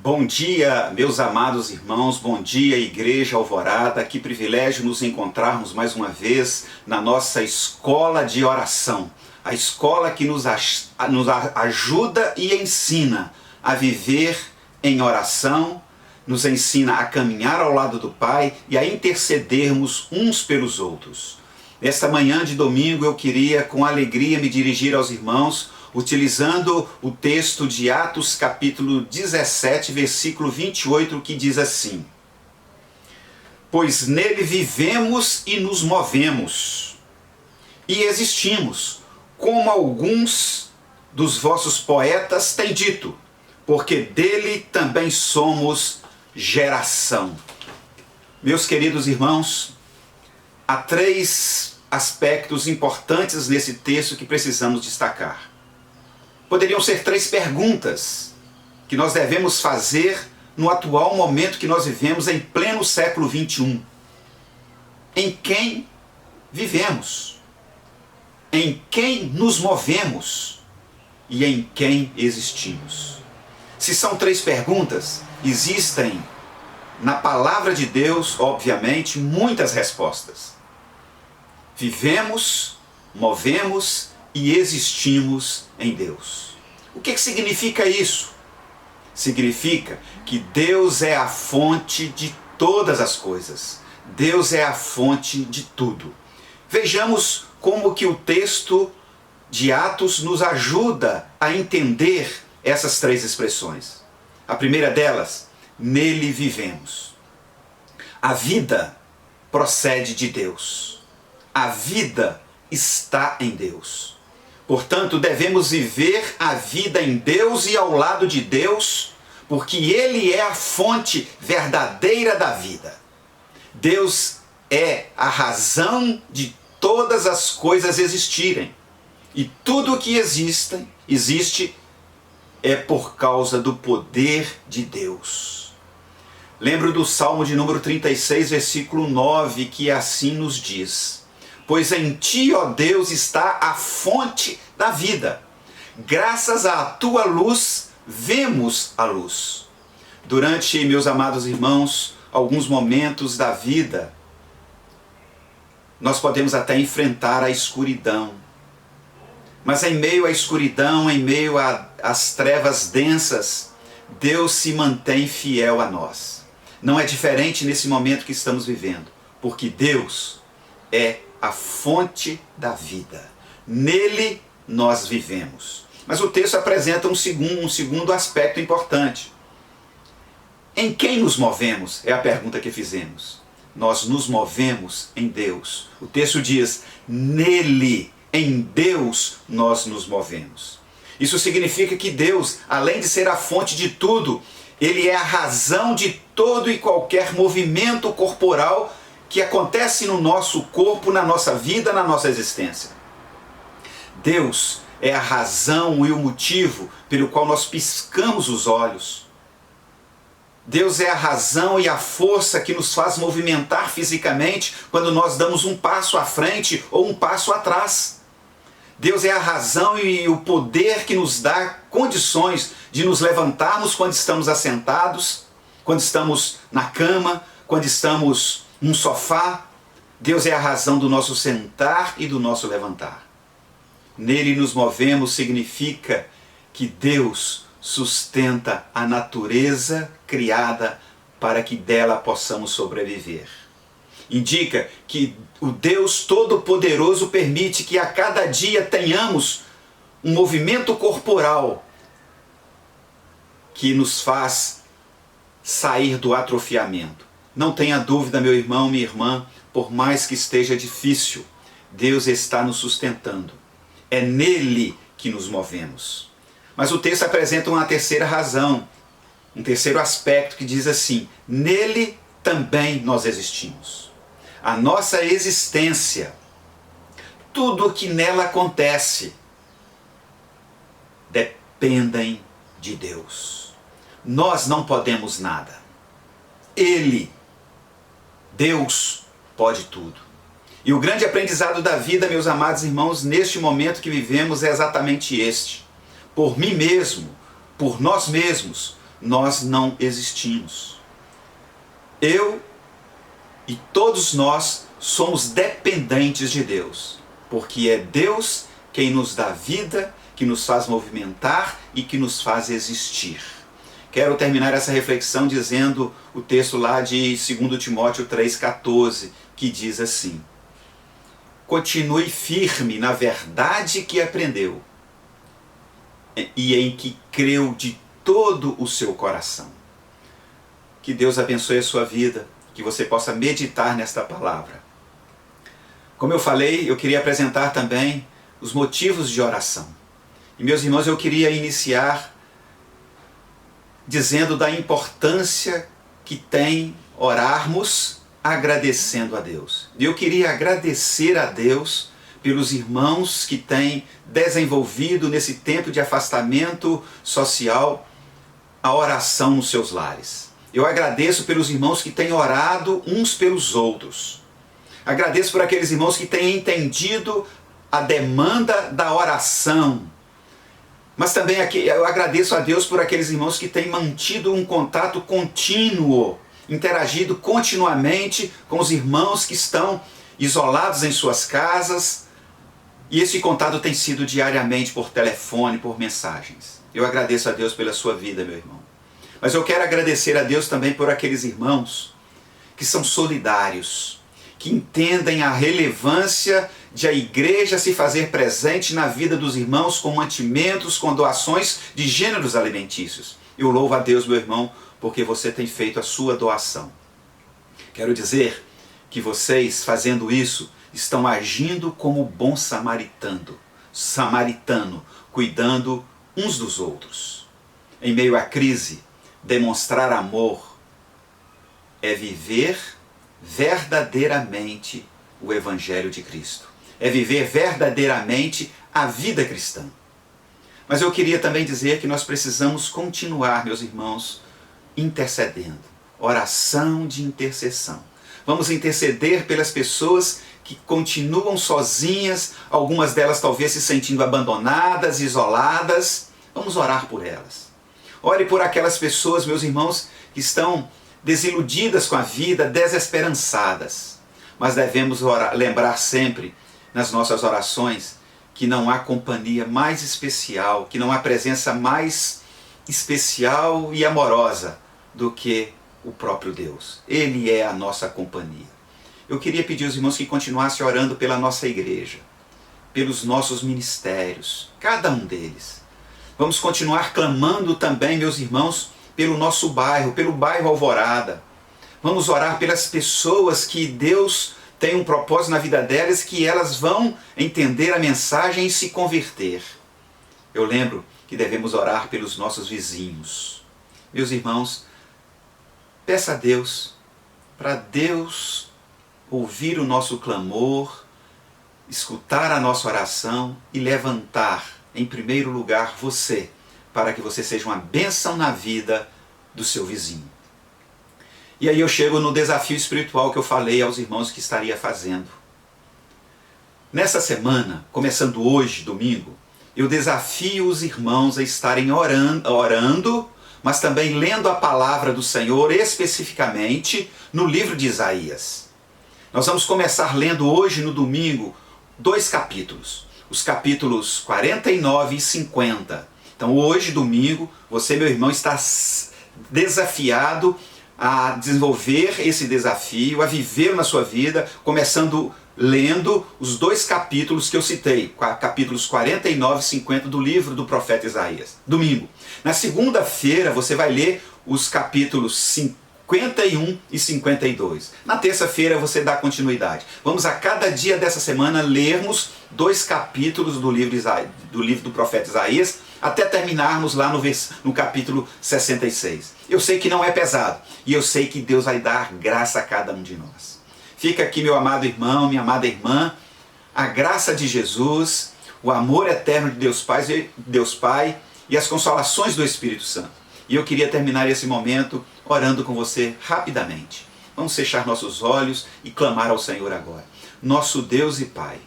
Bom dia, meus amados irmãos, bom dia, Igreja Alvorada. Que privilégio nos encontrarmos mais uma vez na nossa escola de oração. A escola que nos ajuda e ensina a viver em oração, nos ensina a caminhar ao lado do Pai e a intercedermos uns pelos outros. Nesta manhã de domingo eu queria com alegria me dirigir aos irmãos utilizando o texto de Atos capítulo 17, versículo 28, que diz assim: Pois nele vivemos e nos movemos, e existimos, como alguns dos vossos poetas têm dito, porque dele também somos geração. Meus queridos irmãos, há três aspectos importantes nesse texto que precisamos destacar. Poderiam ser três perguntas que nós devemos fazer no atual momento que nós vivemos em pleno século XXI. Em quem vivemos? Em quem nos movemos? E em quem existimos? Se são três perguntas, existem na palavra de Deus, obviamente, muitas respostas. Vivemos, movemos e existimos em Deus. O que significa isso? Significa que Deus é a fonte de todas as coisas. Deus é a fonte de tudo. Vejamos como que o texto de Atos nos ajuda a entender essas três expressões. A primeira delas, nele vivemos. A vida procede de Deus. A vida está em Deus. Portanto, devemos viver a vida em Deus e ao lado de Deus, porque Ele é a fonte verdadeira da vida. Deus é a razão de todas as coisas existirem. E tudo o que existe é por causa do poder de Deus. Lembro do Salmo de número 36, versículo 9, que assim nos diz: Pois em ti, ó Deus, está a fonte da vida. Graças à tua luz, vemos a luz. Durante, meus amados irmãos, alguns momentos da vida, nós podemos até enfrentar a escuridão. Mas em meio à escuridão, em meio às trevas densas, Deus se mantém fiel a nós. Não é diferente nesse momento que estamos vivendo, porque Deus é a fonte da vida. Nele nós vivemos. Mas o texto apresenta um segundo aspecto importante. Em quem nos movemos? É a pergunta que fizemos. Nós nos movemos em Deus. O texto diz, nele, em Deus, nós nos movemos. Isso significa que Deus, além de ser a fonte de tudo, Ele é a razão de todo e qualquer movimento corporal que acontece no nosso corpo, na nossa vida, na nossa existência. Deus é a razão e o motivo pelo qual nós piscamos os olhos. Deus é a razão e a força que nos faz movimentar fisicamente quando nós damos um passo à frente ou um passo atrás. Deus é a razão e o poder que nos dá condições de nos levantarmos quando estamos assentados, quando estamos na cama, quando estamos num sofá. Deus é a razão do nosso sentar e do nosso levantar. Nele nos movemos significa que Deus sustenta a natureza criada para que dela possamos sobreviver. Indica que o Deus Todo-Poderoso permite que a cada dia tenhamos um movimento corporal que nos faz sair do atrofiamento. Não tenha dúvida, meu irmão, minha irmã, por mais que esteja difícil, Deus está nos sustentando. É nele que nos movemos. Mas o texto apresenta uma terceira razão, um terceiro aspecto que diz assim, nele também nós existimos. A nossa existência, tudo o que nela acontece, dependem de Deus. Nós não podemos nada. Ele, Deus, pode tudo. E o grande aprendizado da vida, meus amados irmãos, neste momento que vivemos é exatamente este. Por mim mesmo, por nós mesmos, nós não existimos. Eu e todos nós somos dependentes de Deus, porque é Deus quem nos dá vida, que nos faz movimentar e que nos faz existir. Quero terminar essa reflexão dizendo o texto lá de 2 Timóteo 3,14, que diz assim: continue firme na verdade que aprendeu e em que creu de todo o seu coração. Que Deus abençoe a sua vida, que você possa meditar nesta palavra. Como eu falei, eu queria apresentar também os motivos de oração. E meus irmãos, eu queria iniciar dizendo da importância que tem orarmos agradecendo a Deus. Eu queria agradecer a Deus pelos irmãos que têm desenvolvido nesse tempo de afastamento social a oração nos seus lares. Eu agradeço pelos irmãos que têm orado uns pelos outros. Agradeço por aqueles irmãos que têm entendido a demanda da oração. Mas também eu agradeço a Deus por aqueles irmãos que têm mantido um contato contínuo, interagido continuamente com os irmãos que estão isolados em suas casas. E esse contato tem sido diariamente por telefone, por mensagens. Eu agradeço a Deus pela sua vida, meu irmão. Mas eu quero agradecer a Deus também por aqueles irmãos que são solidários, que entendem a relevância de a igreja se fazer presente na vida dos irmãos com mantimentos, com doações de gêneros alimentícios. Eu louvo a Deus, meu irmão, porque você tem feito a sua doação. Quero dizer que vocês, fazendo isso, estão agindo como bom samaritano, cuidando uns dos outros. Em meio à crise, demonstrar amor é viver verdadeiramente o Evangelho de Cristo. É viver verdadeiramente a vida cristã. Mas eu queria também dizer que nós precisamos continuar, meus irmãos, intercedendo. Oração de intercessão. Vamos interceder pelas pessoas que continuam sozinhas, algumas delas talvez se sentindo abandonadas, isoladas. Vamos orar por elas. Ore por aquelas pessoas, meus irmãos, que estão desiludidas com a vida, desesperançadas. Mas devemos lembrar sempre, nas nossas orações, que não há companhia mais especial, que não há presença mais especial e amorosa do que o próprio Deus. Ele é a nossa companhia. Eu queria pedir aos irmãos que continuassem orando pela nossa igreja, pelos nossos ministérios, cada um deles. Vamos continuar clamando também, meus irmãos, pelo nosso bairro, pelo bairro Alvorada. Vamos orar pelas pessoas que Deus tem um propósito na vida delas, que elas vão entender a mensagem e se converter. Eu lembro que devemos orar pelos nossos vizinhos. Meus irmãos, peça a Deus, para Deus ouvir o nosso clamor, escutar a nossa oração e levantar, em primeiro lugar, você, para que você seja uma bênção na vida do seu vizinho. E aí eu chego no desafio espiritual que eu falei aos irmãos que estaria fazendo. Nessa semana, começando hoje, domingo, eu desafio os irmãos a estarem orando, mas também lendo a palavra do Senhor, especificamente no livro de Isaías. Nós vamos começar lendo hoje, no domingo, 2 capítulos. Os capítulos 49 e 50. Então hoje, domingo, você, meu irmão, está desafiado a desenvolver esse desafio, a viver na sua vida, começando lendo os 2 capítulos que eu citei, capítulos 49 e 50 do livro do profeta Isaías. Domingo. Na segunda-feira você vai ler os capítulos 51 e 52. Na terça-feira você dá continuidade. Vamos a cada dia dessa semana lermos 2 capítulos do livro do profeta Isaías, até terminarmos lá no capítulo 66. Eu sei que não é pesado, e eu sei que Deus vai dar graça a cada um de nós. Fica aqui, meu amado irmão, minha amada irmã, a graça de Jesus, o amor eterno de Deus Pai e as consolações do Espírito Santo. E eu queria terminar esse momento orando com você rapidamente. Vamos fechar nossos olhos e clamar ao Senhor agora. Nosso Deus e Pai,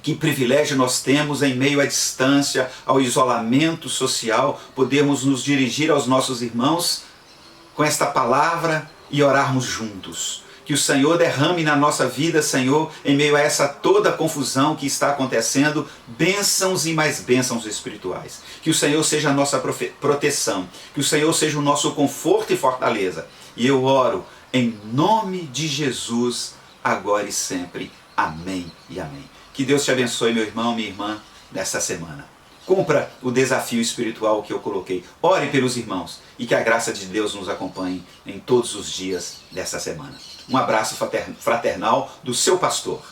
Que privilégio nós temos em meio à distância, ao isolamento social, podermos nos dirigir aos nossos irmãos com esta palavra e orarmos juntos. Que o Senhor derrame na nossa vida, Senhor, em meio a essa toda confusão que está acontecendo, bênçãos e mais bênçãos espirituais. Que o Senhor seja a nossa proteção, que o Senhor seja o nosso conforto e fortaleza. E eu oro em nome de Jesus, agora e sempre. Amém e amém. Que Deus te abençoe, meu irmão, minha irmã, nesta semana. Cumpra o desafio espiritual que eu coloquei. Ore pelos irmãos e que a graça de Deus nos acompanhe em todos os dias desta semana. Um abraço fraternal do seu pastor.